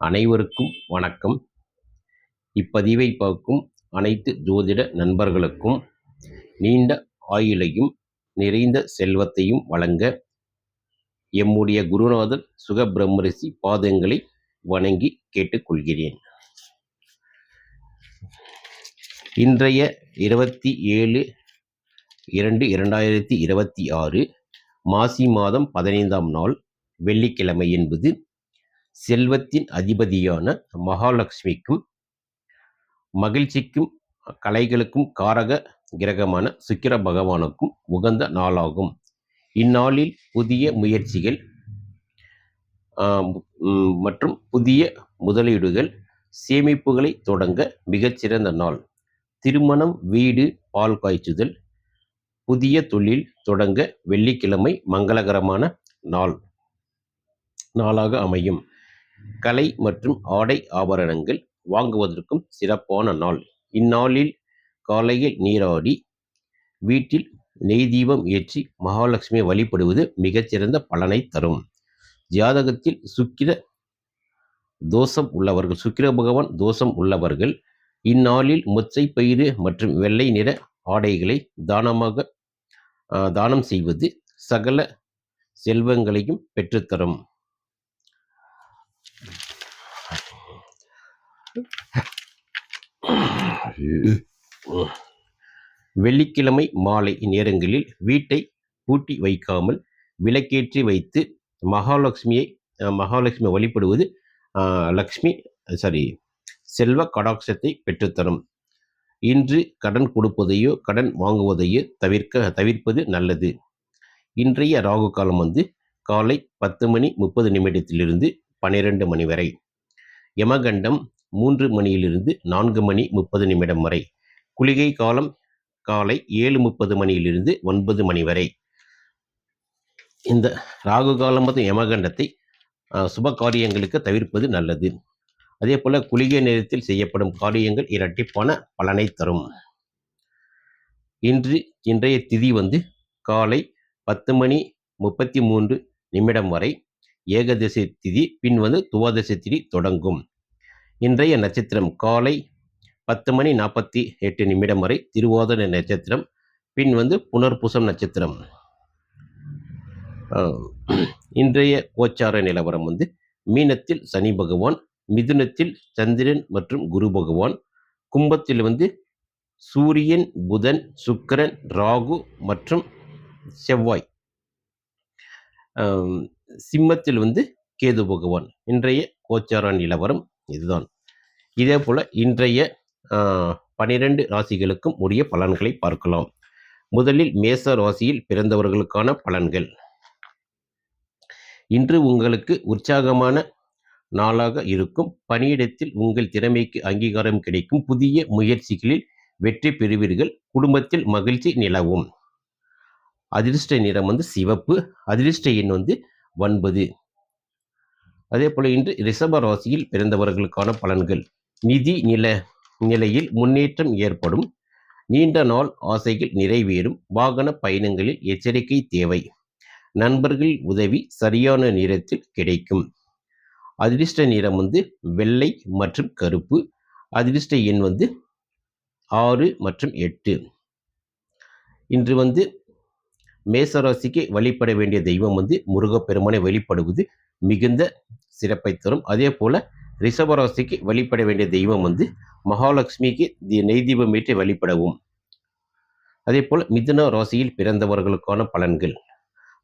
அனைவருக்கும் வணக்கம். இப்பதிவை பார்க்கும் அனைத்து ஜோதிட நண்பர்களுக்கும் நீண்ட ஆயுளையும் நிறைந்த செல்வத்தையும் வழங்க எம்முடைய குருநாதர் சுகபிரம்மரிஷி பாதங்களை வணங்கி கேட்டுக்கொள்கிறேன். இன்றைய 27/2/2026 மாசி மாதம் 15ஆம் நாள் வெள்ளிக்கிழமை என்பது செல்வத்தின் அதிபதியான மகாலட்சுமிக்கும் மகிழ்ச்சிக்கும் கலைகளுக்கும் காரக கிரகமான சுக்கிர பகவானுக்கும் உகந்த நாளாகும். இந்நாளில் புதிய முயற்சிகள் மற்றும் புதிய முதலீடுகள் சேமிப்புகளை தொடங்க மிகச்சிறந்த நாள். திருமணம், வீடு, பால் காய்ச்சுதல், புதிய தொழில் தொடங்க வெள்ளிக்கிழமை மங்களகரமான நாளாக அமையும். கலை மற்றும் ஆடை ஆபரணங்கள் வாங்குவதற்கும் சிறப்பான நாள். இந்நாளில் காலையில் நீராடி வீட்டில் நெய் தீபம் ஏற்றி மகாலட்சுமியை வழிபடுவது மிகச்சிறந்த பலனை தரும். ஜாதகத்தில் சுக்கிர பகவான் தோஷம் உள்ளவர்கள் இந்நாளில் மொச்சை பயிறு மற்றும் வெள்ளை நிற ஆடைகளை தானம் செய்வது சகல செல்வங்களையும் பெற்றுத்தரும். வெள்ளிக்கிழமை மாலை நேரங்களில் வீட்டை பூட்டி வைக்காமல் விளக்கேற்றி வைத்து மகாலட்சுமியை வழிபடுவது செல்வ கடாட்சத்தை பெற்றுத்தரும். இன்று கடன் கொடுப்பதையோ கடன் வாங்குவதையோ தவிர்ப்பது நல்லது. இன்றைய ராகு காலம் காலை 10:30 12 மணி வரை. யமகண்டம் 3 மணியிலிருந்து 4:30 வரை. குளிகை காலம் காலை 7:30 9 மணி வரை. இந்த ராகு காலம் மற்றும் யமகண்டத்தை சுப காரியங்களுக்கு தவிர்ப்பது நல்லது. அதே போல குளிகை நேரத்தில் செய்யப்படும் காரியங்கள் இரட்டிப்பான பலனை தரும். இன்றைய திதி காலை 10:33 வரை ஏகதசி திதி, பின் துவாதசி திதி தொடங்கும். இன்றைய நட்சத்திரம் காலை 10:48 வரை திருவாதிரை நட்சத்திரம், பின் புனர்பூசம் நட்சத்திரம். இன்றைய கோச்சார நிலவரம் மீனத்தில் சனி பகவான், மிதுனத்தில் சந்திரன் மற்றும் குரு பகவான், கும்பத்தில் சூரியன், புதன், சுக்கிரன், ராகு மற்றும் செவ்வாய், சிம்மத்தில் கேது பகவான். இன்றைய கோச்சார நிலவரம் இதுதான். இதே போல இன்றைய 12 ராசிகளுக்கும் உரிய பலன்களை பார்க்கலாம். முதலில் மேச ராசியில் பிறந்தவர்களுக்கான பலன்கள். இன்று உங்களுக்கு உற்சாகமான நாளாக இருக்கும். பணியிடத்தில் உங்கள் திறமைக்கு அங்கீகாரம் கிடைக்கும். புதிய முயற்சிகளில் வெற்றி பெறுவீர்கள். குடும்பத்தில் மகிழ்ச்சி நிலவும். அதிர்ஷ்ட நிறம் சிவப்பு. அதிர்ஷ்ட எண் 9. அதே போல இன்று ரிஷப ராசியில் பிறந்தவர்களுக்கான பலன்கள். நிதி நிலையில் முன்னேற்றம் ஏற்படும். நீண்ட நாள் ஆசைகள் நிறைவேறும். வாகன பயணங்களில் எச்சரிக்கை தேவை. நண்பர்கள் உதவி சரியான நேரத்தில் கிடைக்கும். அதிர்ஷ்ட நிறம் வெள்ளை மற்றும் கருப்பு. அதிர்ஷ்ட எண் 6 மற்றும் 8. இன்று மேசராசிக்கு வழிபட வேண்டிய தெய்வம் முருகப்பெருமானை வழிபடுவது மிகுந்த சிறப்பை தரும். அதே போல ரிஷபராசிக்கு வழிபட வேண்டிய தெய்வம் மகாலட்சுமிக்கு நெய் தீபம் ஏற்றி வழிபடவும். அதே போல மிதுன ராசியில் பிறந்தவர்களுக்கான பலன்கள்.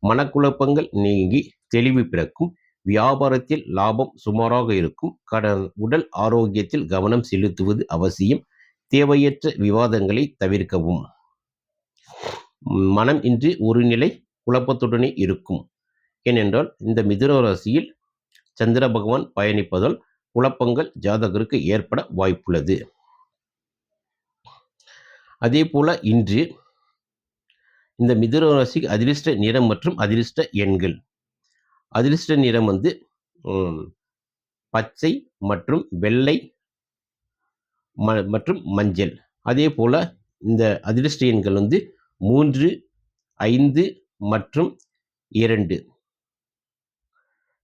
மனக்குழப்பங்கள் நீங்கி தெளிவு பிறக்கும். வியாபாரத்தில் லாபம் சுமாராக இருக்கும். உடல் ஆரோக்கியத்தில் கவனம் செலுத்துவது அவசியம். தேவையற்ற விவாதங்களை தவிர்க்கவும். மனம் இன்று ஒரு நிலை குழப்பத்துடனே இருக்கும். ஏனென்றால் இந்த மிதுன ராசியில் சந்திர பகவான் பயணிப்பதால் குழப்பங்கள் ஜாதகருக்கு ஏற்பட வாய்ப்புள்ளது. அதே போல இன்று இந்த மிதுன ராசிக்கு அதிர்ஷ்ட நிறம் மற்றும் அதிர்ஷ்ட எண்கள். அதிர்ஷ்ட நிறம் பச்சை மற்றும் வெள்ளை மற்றும் மஞ்சள். அதே போல இந்த அதிர்ஷ்ட எண்கள் 3, 5 மற்றும் 2.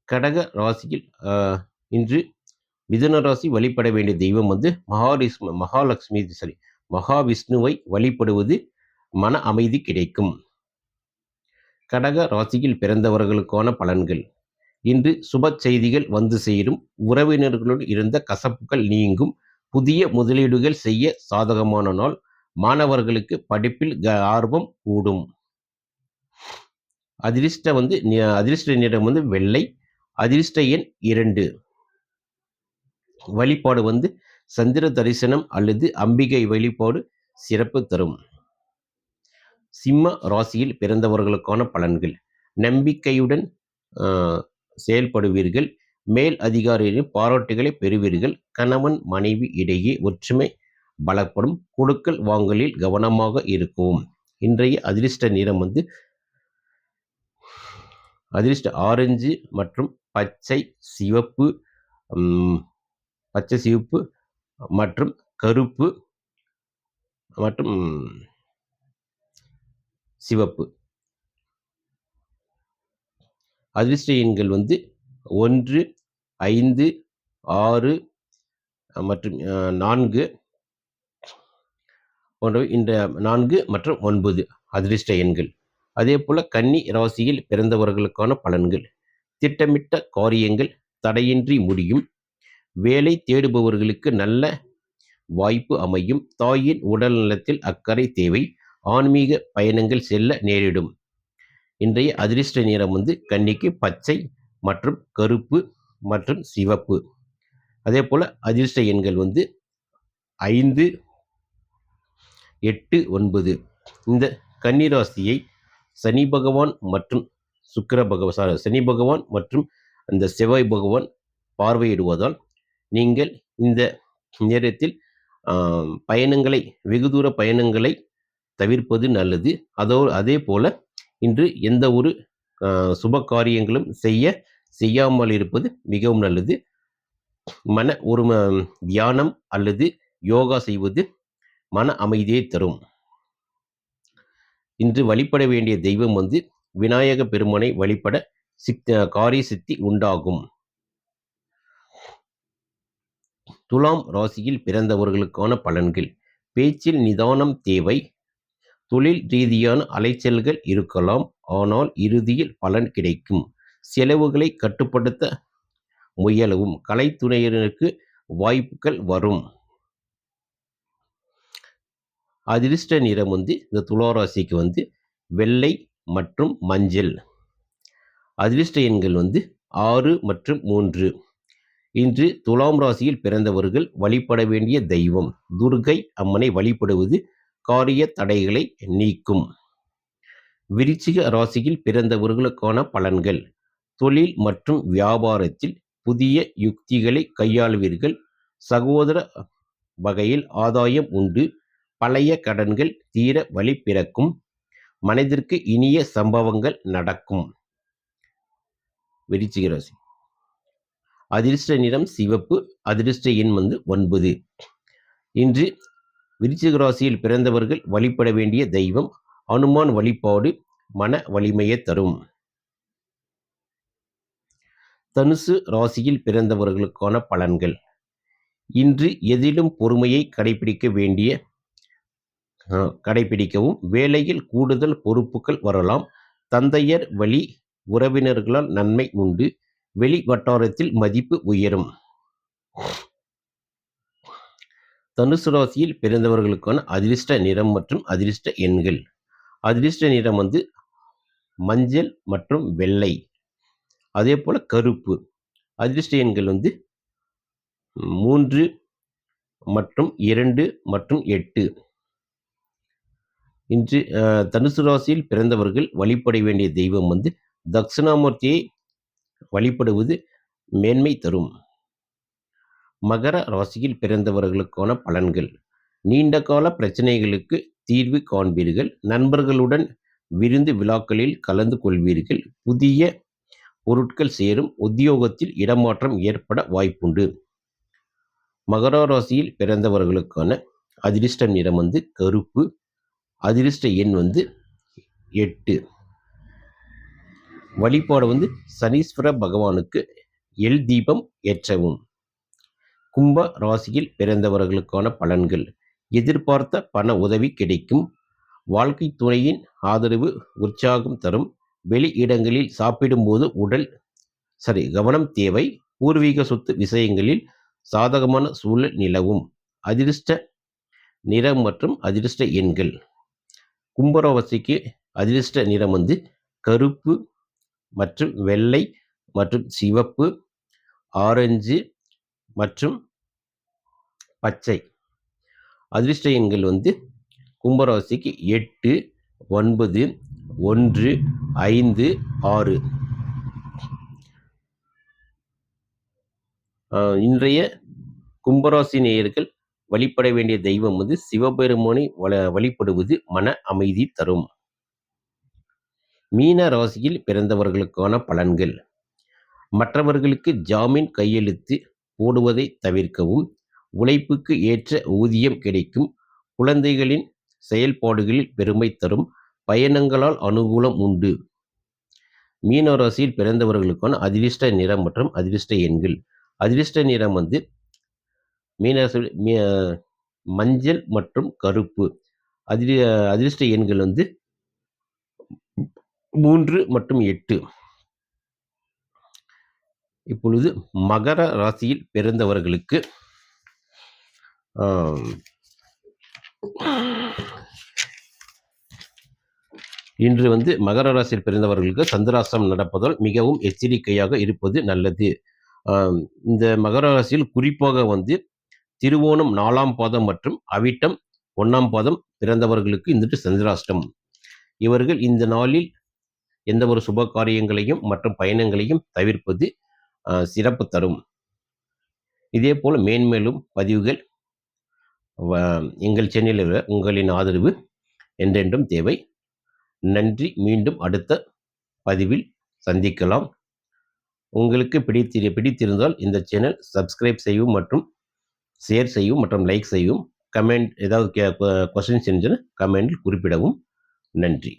கடக ராசியில் இன்று மிதுன ராசி வழிபட வேண்டிய தெய்வம் வந்து மகாவிஷ்ணுவை வழிபடுவது மன அமைதி கிடைக்கும். கடக ராசியில் பிறந்தவர்களுக்கான பலன்கள். இன்று சுப செய்திகள் வந்து சேரும். உறவினர்களுடன் இருந்த கசப்புகள் நீங்கும். புதிய முதலீடுகள் செய்ய சாதகமான நாள். மாணவர்களுக்கு படிப்பில் ஆர்வம் கூடும். அதிர்ஷ்ட நிறம் வந்து வெள்ளை. அதிர்ஷ்ட எண் 2. வழிபாடு வந்து சந்திர தரிசனம் அல்லது அம்பிகை வழிபாடு சிறப்பு தரும். சிம்ம ராசியில் பிறந்தவர்களுக்கான பலன்கள். நம்பிக்கையுடன் செயல்படுவீர்கள். மேல் அதிகாரிகளின் பாராட்டுகளை பெறுவீர்கள். கணவன் மனைவி இடையே ஒற்றுமை பலப்படும். கொடுக்கல் வாங்கலில் கவனமாக இருக்கும். இன்றைய அதிர்ஷ்ட நிறம் வந்து அதிர்ஷ்ட ஆரஞ்சு மற்றும் பச்சை சிவப்பு மற்றும் கருப்பு மற்றும் சிவப்பு. அதிர்ஷ்ட எண்கள் வந்து 1, 5, 6 மற்றும் 4 போன்றவை. இந்த 4 மற்றும் 9 அதிர்ஷ்ட எண்கள். அதே போல கன்னி ராசியில் பிறந்தவர்களுக்கான பலன்கள். திட்டமிட்ட காரியங்கள் தடையின்றி முடியும். வேலை தேடுபவர்களுக்கு நல்ல வாய்ப்பு அமையும். தாயின் உடல் நலத்தில் அக்கறை தேவை. ஆன்மீக பயணங்கள் செல்ல நேரிடும். இன்றைய அதிர்ஷ்ட நிறம் வந்து கன்னிக்கு பச்சை மற்றும் கருப்பு மற்றும் சிவப்பு. அதே போல அதிர்ஷ்ட எண்கள் வந்து 5, 8, 9. இந்த கன்னிராசியை சனி பகவான் மற்றும் அந்த செவ்வாய் பகவான் பார்வையிடுவதால் நீங்கள் இந்த நேரத்தில் வெகு தூர பயணங்களை தவிர்ப்பது நல்லது. அதே போல இன்று எந்த ஒரு சுப காரியங்களும் செய்யாமல் இருப்பது மிகவும் நல்லது. ஒரு தியானம் அல்லது யோகா செய்வது மன அமைதியை தரும். இன்று வழிபட வேண்டிய தெய்வம் வந்து விநாயக பெருமானை வழிபட காரிய சித்தி உண்டாகும். துலாம் ராசியில் பிறந்தவர்களுக்கான பலன்கள். பேச்சில் நிதானம் தேவை. தொழில் ரீதியான அலைச்சல்கள் இருக்கலாம், ஆனால் இறுதியில் பலன் கிடைக்கும். செலவுகளை கட்டுப்படுத்த முயலவும். கலைத்துறையினருக்கு வாய்ப்புகள் வரும். அதிர்ஷ்ட நிறம் வந்து இந்த துளாராசிக்கு வந்து வெள்ளை மற்றும் மஞ்சள். அதிர்ஷ்ட எண்கள் வந்து 6 மற்றும் 3. இன்று துலாம் ராசியில் பிறந்தவர்கள் வழிபட வேண்டிய தெய்வம் துர்கை அம்மனை வழிபடுவது காரிய தடைகளை நீக்கும். விருச்சிக ராசியில் பிறந்தவர்களுக்கான பலன்கள். தொழில் மற்றும் வியாபாரத்தில் புதிய யுக்திகளை கையாளுவீர்கள். சகோதர வகையில் ஆதாயம் உண்டு. பழைய கடன்கள் தீர வழி பிறக்கும். மனதிற்கு இனிய சம்பவங்கள் நடக்கும். விருச்சிக ராசி. அதிர்ஷ்ட நிறம் சிவப்பு. அதிர்ஷ்ட எண் வந்து 9. இன்று விருச்சிக ராசியில் பிறந்தவர்கள் வழிபட வேண்டிய தெய்வம் அனுமான் வழிபாடு மன வலிமையை தரும். தனுசு ராசியில் பிறந்தவர்களுக்கான பலன்கள். இன்று எதிலும் பொறுமையை கடைபிடிக்கவும். வேலையில் கூடுதல் பொறுப்புகள் வரலாம். தந்தையர் வழி உறவினர்களால் நன்மை உண்டு. வெளி வட்டாரத்தில் மதிப்பு உயரும். தனுசு ராசியில் பிறந்தவர்களுக்கான அதிர்ஷ்ட நிறம் மற்றும் அதிர்ஷ்ட எண்கள். அதிர்ஷ்ட நிறம் வந்து மஞ்சள் மற்றும் வெள்ளை, அதே போல கருப்பு. அதிர்ஷ்ட எண்கள் வந்து 3 மற்றும் 2 மற்றும் 8. இன்று தனுசு ராசியில் பிறந்தவர்கள் வழிபட வேண்டிய தெய்வம் வந்து தட்சிணாமூர்த்தியை வழிபடுவது மேன்மை தரும். மகர ராசியில் பிறந்தவர்களுக்கான பலன்கள். நீண்ட கால பிரச்சனைகளுக்கு தீர்வு காண்பீர்கள். நண்பர்களுடன் விருந்து விழாக்களில் கலந்து கொள்வீர்கள். புதிய பொருட்கள் சேரும். உத்தியோகத்தில் இடமாற்றம் ஏற்பட வாய்ப்புண்டு. மகர ராசியில் பிறந்தவர்களுக்கான அதிர்ஷ்ட நிறம் வந்து கருப்பு. அதிர்ஷ்ட எண் வந்து 8. வழிபாடு வந்து சனீஸ்வர பகவானுக்கு எல் தீபம் ஏற்றவும். கும்ப ராசியில் பிறந்தவர்களுக்கான பலன்கள். எதிர்பார்த்த பண உதவி கிடைக்கும். வாழ்க்கை துணையின் ஆதரவு உற்சாகம் தரும். வெளி இடங்களில் சாப்பிடும்போது கவனம் தேவை. பூர்வீக சொத்து விஷயங்களில் சாதகமான சூழல் நிலவும். அதிர்ஷ்ட நிறம் மற்றும் அதிர்ஷ்ட எண்கள். கும்பராசிக்கு அதிர்ஷ்ட நிறம் கருப்பு மற்றும் வெள்ளை மற்றும் சிவப்பு, ஆரஞ்சு மற்றும் பச்சை. அதிர்ஷ்ட எண்கள் கும்பராசிக்கு 8, 9, 1, 5, 6. இன்றைய கும்பராசி நேயர்கள் வழிபட வேண்டிய தெய்வம் சிவபெருமானை வழிபடுவது மன அமைதி தரும். மீன ராசியில் பிறந்தவர்களுக்கான பலன்கள். மற்றவர்களுக்கு ஜாமீன் கையெழுத்து போடுவதை தவிர்க்கவும். உழைப்புக்கு ஏற்ற ஊதியம் கிடைக்கும். குழந்தைகளின் செயல்பாடுகளில் பெருமை தரும். பயணங்களால் அனுகூலம் உண்டு. மீன ராசியில் பிறந்தவர்களுக்கான அதிர்ஷ்ட நிறம் மற்றும் அதிர்ஷ்ட எண்கள். அதிர்ஷ்ட நிறம் மீனராசி மஞ்சள் மற்றும் கருப்பு. அதிர்ஷ்ட எண்கள் 3 மற்றும் 8. இப்பொழுது மகர ராசியில் பிறந்தவர்களுக்கு இன்று மகர ராசியில் பிறந்தவர்களுக்கு சந்திராஷ்டமம் நடப்பதால் மிகவும் எச்சரிக்கையாக இருப்பது நல்லது. இந்த மகர ராசியில் குறிப்பாக திருவோணம் 4ஆம் பாதம் மற்றும் அவிட்டம் 1ஆம் பாதம் பிறந்தவர்களுக்கு இன்று சந்திராஷ்டமம். இவர்கள் இந்த நாளில் எந்த ஒரு சுப காரியங்களையும் மற்றும் பயணங்களையும் தவிர்ப்பது சிறப்பு தரும். இதே போல் மேன்மேலும் பதிவுகள் எங்கள் சேனலில் உங்களின் ஆதரவு என்றென்றும் தேவை. நன்றி. மீண்டும் அடுத்த பதிவில் சந்திக்கலாம். உங்களுக்கு பிடித்திருந்தால் இந்த சேனல் சப்ஸ்கிரைப் செய்யவும் மற்றும் ஷேர் செய்யவும் மற்றும் லைக் செய்யவும். கமெண்ட் ஏதாவது கொஸ்டின்ஸ் இருந்துச்சுன்னா கமெண்டில் குறிப்பிடவும். நன்றி.